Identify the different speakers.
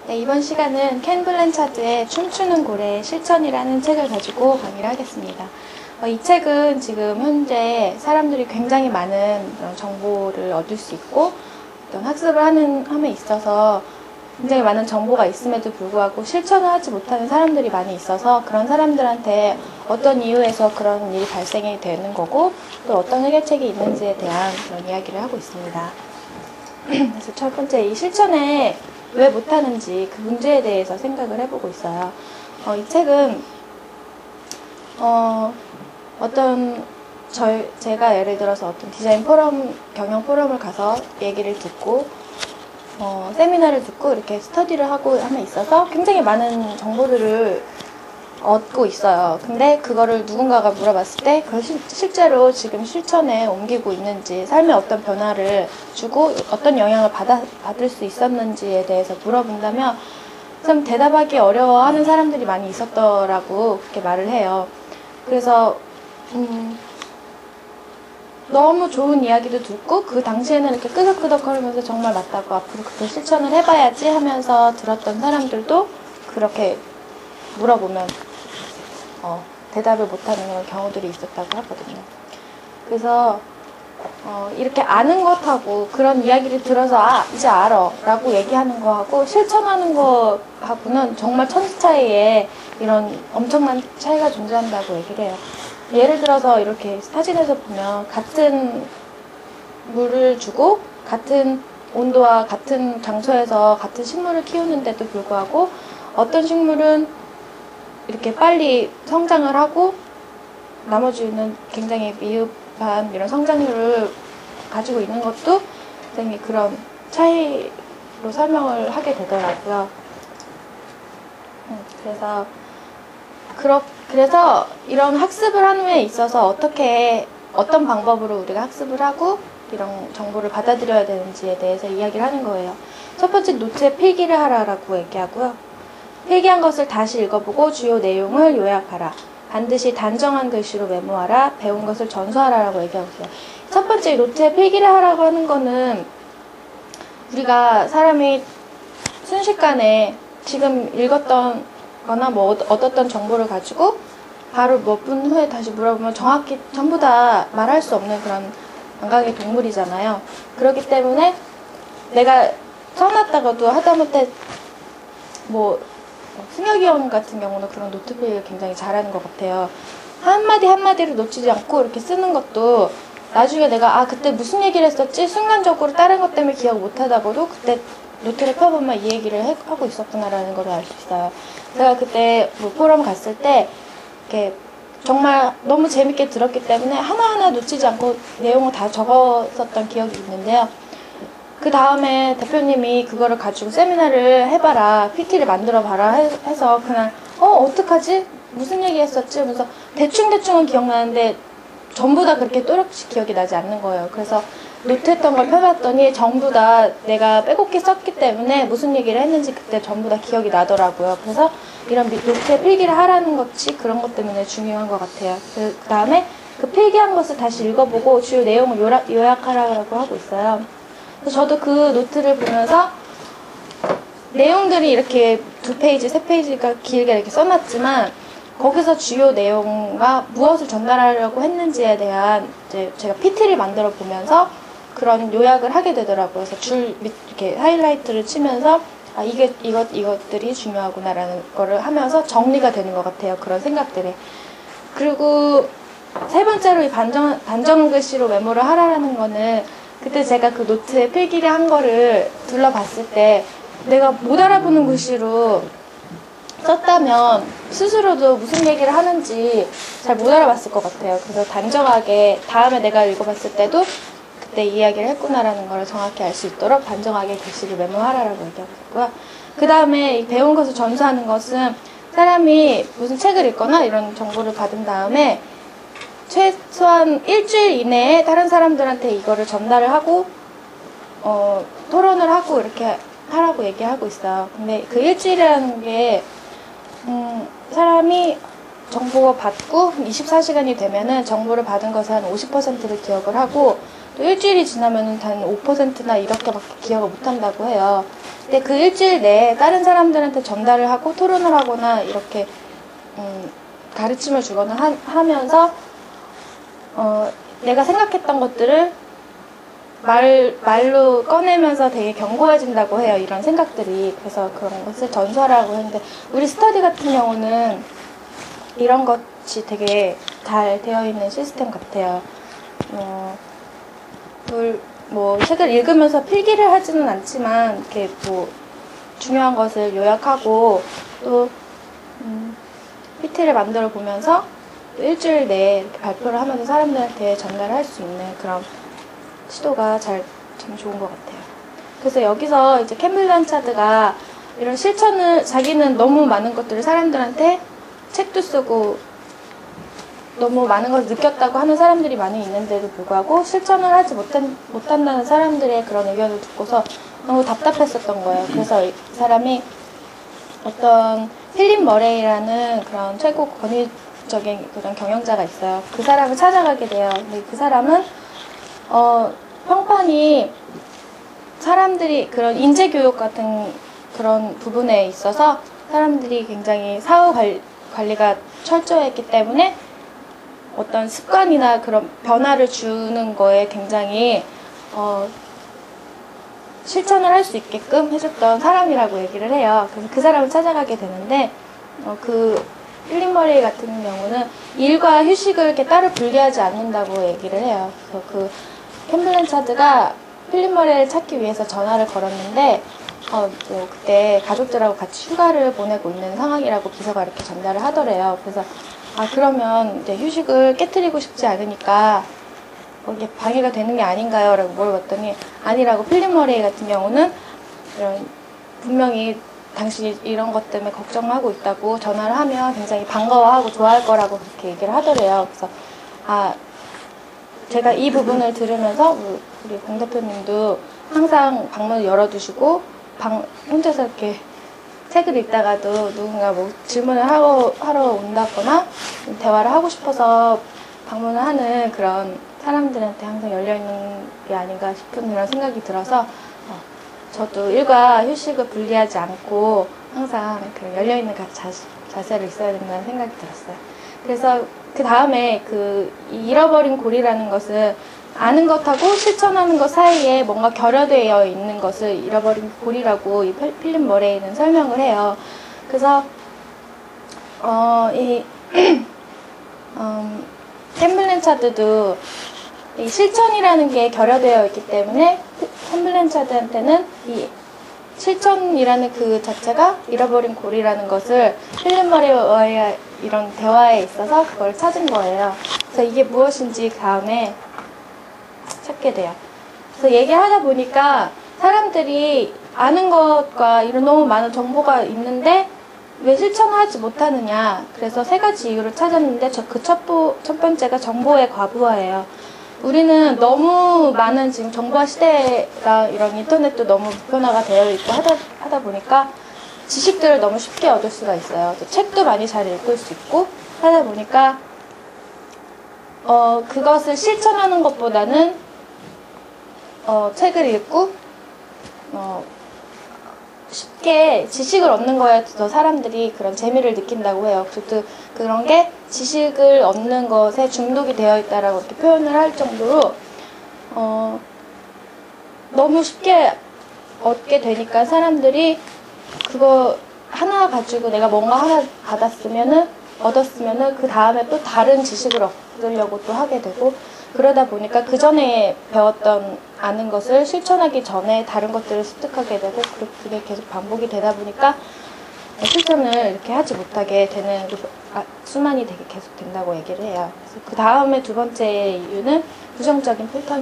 Speaker 1: 네, 이번 시간은 켄 블랜차드의 춤추는 고래의 실천이라는 책을 가지고 강의를 하겠습니다. 이 책은 지금 현재 사람들이 굉장히 많은 정보를 얻을 수 있고 어떤 학습을 함에 있어서 굉장히 많은 정보가 있음에도 불구하고 실천을 하지 못하는 사람들이 많이 있어서 그런 사람들한테 어떤 이유에서 그런 일이 발생이 되는 거고 또 어떤 해결책이 있는지에 대한 그런 이야기를 하고 있습니다. 그래서 첫 번째, 이 실천에 왜 못하는지 그 문제에 대해서 생각을 해보고 있어요. 이 책은 제가 예를 들어서 어떤 디자인 포럼, 경영 포럼을 가서 얘기를 듣고 세미나를 듣고 이렇게 스터디를 하고 함에 있어서 굉장히 많은 정보들을 얻고 있어요. 근데 그거를 누군가가 물어봤을 때 그걸 실제로 지금 실천에 옮기고 있는지, 삶에 어떤 변화를 주고 어떤 영향을 받을 수 있었는지에 대해서 물어본다면 좀 대답하기 어려워하는 사람들이 많이 있었더라고 그렇게 말을 해요. 그래서 너무 좋은 이야기도 듣고 그 당시에는 이렇게 끄덕끄덕거리면서 정말 맞다고 앞으로 그렇게 실천을 해봐야지 하면서 들었던 사람들도 그렇게 물어보면 대답을 못하는 그런 경우들이 있었다고 하거든요. 그래서 이렇게 아는 것하고 그런 이야기를 들어서 이제 알아 라고 얘기하는 거하고 실천하는 거하고는 정말 천지 차이에 이런 엄청난 차이가 존재한다고 얘기를 해요. 예를 들어서 이렇게 사진에서 보면 같은 물을 주고 같은 온도와 같은 장소에서 같은 식물을 키우는데도 불구하고 어떤 식물은 이렇게 빨리 성장을 하고 나머지는 굉장히 미흡한 이런 성장률을 가지고 있는 것도 굉장히 그런 차이로 설명을 하게 되더라고요. 그래서 이런 학습을 하는 데 있어서 어떤 방법으로 우리가 학습을 하고 이런 정보를 받아들여야 되는지에 대해서 이야기를 하는 거예요. 첫 번째, 노트에 필기를 하라라고 얘기하고요. 필기한 것을 다시 읽어보고 주요 내용을 요약하라. 반드시 단정한 글씨로 메모하라. 배운 것을 전수하라라고 얘기하고 있어요. 첫 번째, 노트에 필기를 하라고 하는 거는 우리가 사람이 순식간에 지금 읽었던 거나 얻었던 정보를 가지고 바로 몇 분 후에 다시 물어보면 정확히 전부 다 말할 수 없는 그런 감각의 동물이잖아요. 그렇기 때문에 내가 써놨다가도 하다못해 승혁이 형 같은 경우는 그런 노트 필기를 굉장히 잘하는 것 같아요. 한마디 한마디를 놓치지 않고 이렇게 쓰는 것도 나중에 내가 그때 무슨 얘기를 했었지? 순간적으로 다른 것 때문에 기억 못하다가도 그때 노트를 펴보면 이 얘기를 하고 있었구나라는 걸 알 수 있어요. 제가 그때 포럼 갔을 때 이렇게 정말 너무 재밌게 들었기 때문에 하나하나 놓치지 않고 내용을 다 적었었던 기억이 있는데요. 그 다음에 대표님이 그거를 가지고 세미나를 해봐라, PT를 만들어봐라 해서 그날 어떡하지? 무슨 얘기 했었지? 하면서 대충대충은 기억나는데 전부 다 그렇게 또렷이 기억이 나지 않는 거예요. 그래서 노트했던 걸 펴봤더니 전부 다 내가 빼곡히 썼기 때문에 무슨 얘기를 했는지 그때 전부 다 기억이 나더라고요. 그래서 이런 노트에 필기를 하라는 것이 그런 것 때문에 중요한 것 같아요. 그 다음에 그 필기한 것을 다시 읽어보고 주요 내용을 요약하라고 하고 있어요. 그래서 저도 그 노트를 보면서 내용들이 이렇게 2페이지, 3페이지가 길게 이렇게 써놨지만 거기서 주요 내용과 무엇을 전달하려고 했는지에 대한 제가 PT를 만들어 보면서 그런 요약을 하게 되더라고요. 그래서 줄 밑 이렇게 하이라이트를 치면서 이것들이 중요하구나라는 거를 하면서 정리가 되는 것 같아요. 그런 생각들이. 그리고 세 번째로 이 단정 글씨로 메모를 하라는 거는 그때 제가 그 노트에 필기를 한 거를 둘러봤을 때 내가 못 알아보는 글씨로 썼다면 스스로도 무슨 얘기를 하는지 잘 못 알아봤을 것 같아요. 그래서 단정하게 다음에 내가 읽어봤을 때도 그때 이 이야기를 했구나라는 걸 정확히 알 수 있도록 단정하게 글씨를 메모하라라고 얘기하고 있고요. 그 다음에 배운 것을 전수하는 것은 사람이 무슨 책을 읽거나 이런 정보를 받은 다음에 최소한 일주일 이내에 다른 사람들한테 이거를 전달을 하고 토론을 하고 이렇게 하라고 얘기하고 있어요. 근데 그 일주일이라는 게 사람이 정보가 받고 24시간이 되면은 정보를 받은 것의 한 50%를 기억을 하고 또 일주일이 지나면은 단 5%나 이렇게밖에 기억을 못한다고 해요. 근데 그 일주일 내에 다른 사람들한테 전달을 하고 토론을 하거나 이렇게 가르침을 주거나 하면서 내가 생각했던 것들을 말로 꺼내면서 되게 견고해진다고 해요. 이런 생각들이. 그래서 그런 것을 전수하라고 했는데 우리 스터디 같은 경우는 이런 것이 되게 잘 되어 있는 시스템 같아요. 책을 읽으면서 필기를 하지는 않지만 이렇게 뭐 중요한 것을 요약하고 또 PPT를 만들어 보면서 일주일 내에 이렇게 발표를 하면서 사람들한테 전달을 할 수 있는 그런 시도가 참 좋은 것 같아요. 그래서 여기서 이제 캠빌 란차드가 이런 실천을 자기는 너무 많은 것들을 사람들한테 책도 쓰고 너무 많은 것을 느꼈다고 하는 사람들이 많이 있는데도 불구하고 실천을 하지 못한다는 사람들의 그런 의견을 듣고서 너무 답답했었던 거예요. 그래서 이 사람이 어떤 필립 머레이라는 그런 최고 권위적인 그런 경영자가 있어요. 그 사람을 찾아가게 돼요. 근데 그 사람은 평판이 사람들이 그런 인재교육 같은 그런 부분에 있어서 사람들이 굉장히 사후 관리가 철저했기 때문에 어떤 습관이나 그런 변화를 주는 거에 굉장히 실천을 할 수 있게끔 해줬던 사람이라고 얘기를 해요. 그래서 그 사람을 찾아가게 되는데 그 필립 머레이 같은 경우는 일과 휴식을 이렇게 따로 분리하지 않는다고 얘기를 해요. 그래서 그 캠빌 란차드가 필립 머레이를 찾기 위해서 전화를 걸었는데 그때 가족들하고 같이 휴가를 보내고 있는 상황이라고 비서가 이렇게 전달을 하더래요. 그래서 그러면 이제 휴식을 깨트리고 싶지 않으니까 이게 방해가 되는 게 아닌가요? 라고 물어봤더니 아니라고. 필립 머레이 같은 경우는 분명히 당신이 이런 것 때문에 걱정하고 있다고 전화를 하면 굉장히 반가워하고 좋아할 거라고 그렇게 얘기를 하더래요. 그래서 제가 이 부분을 들으면서 우리 공 대표님도 항상 방문을 열어두시고 혼자서 이렇게 책을 읽다가도 누군가 뭐 질문을 하러 온다거나 대화를 하고 싶어서 방문을 하는 그런 사람들한테 항상 열려있는 게 아닌가 싶은 그런 생각이 들어서 저도 일과 휴식을 분리하지 않고 항상 그 열려있는 자세를 있어야 된다는 생각이 들었어요. 그래서 그 다음에 잃어버린 고리라는 것은 아는 것하고 실천하는 것 사이에 뭔가 결여되어 있는 것을 잃어버린 고리라고 이 필립 머레이는 설명을 해요. 그래서 캠빌 란차드도 이 실천이라는 게 결여되어 있기 때문에 캠빌 란차드한테는 이 실천이라는 그 자체가 잃어버린 고리라는 것을 필립 머레이와의 이런 대화에 있어서 그걸 찾은 거예요. 그래서 이게 무엇인지 다음에 찾게 돼요. 그래서 얘기하다 보니까 사람들이 아는 것과 이런 너무 많은 정보가 있는데 왜 실천하지 못하느냐. 그래서 3가지 이유를 찾았는데 그 첫 번째가 정보의 과부하예요. 우리는 너무 많은 지금 정보화 시대가 이런 인터넷도 너무 보편화가 되어 있고 하다 보니까 지식들을 너무 쉽게 얻을 수가 있어요. 또 책도 많이 잘 읽을 수 있고 하다 보니까 그것을 실천하는 것보다는 책을 읽고 쉽게 지식을 얻는 거에 더 사람들이 그런 재미를 느낀다고 해요. 그래서 그런 게 지식을 얻는 것에 중독이 되어 있다라고 이렇게 표현을 할 정도로 너무 쉽게 얻게 되니까 사람들이 그거 하나 가지고 내가 뭔가 하나 얻었으면은 그 다음에 또 다른 지식을 얻으려고 또 하게 되고 그러다 보니까 그 전에 배웠던 아는 것을 실천하기 전에 다른 것들을 습득하게 되고 그게 계속 반복이 되다 보니까 실천을 이렇게 하지 못하게 되는 수만이 되게 계속 된다고 얘기를 해요. 그래서 그 다음에 두 번째 이유는 부정적인 필터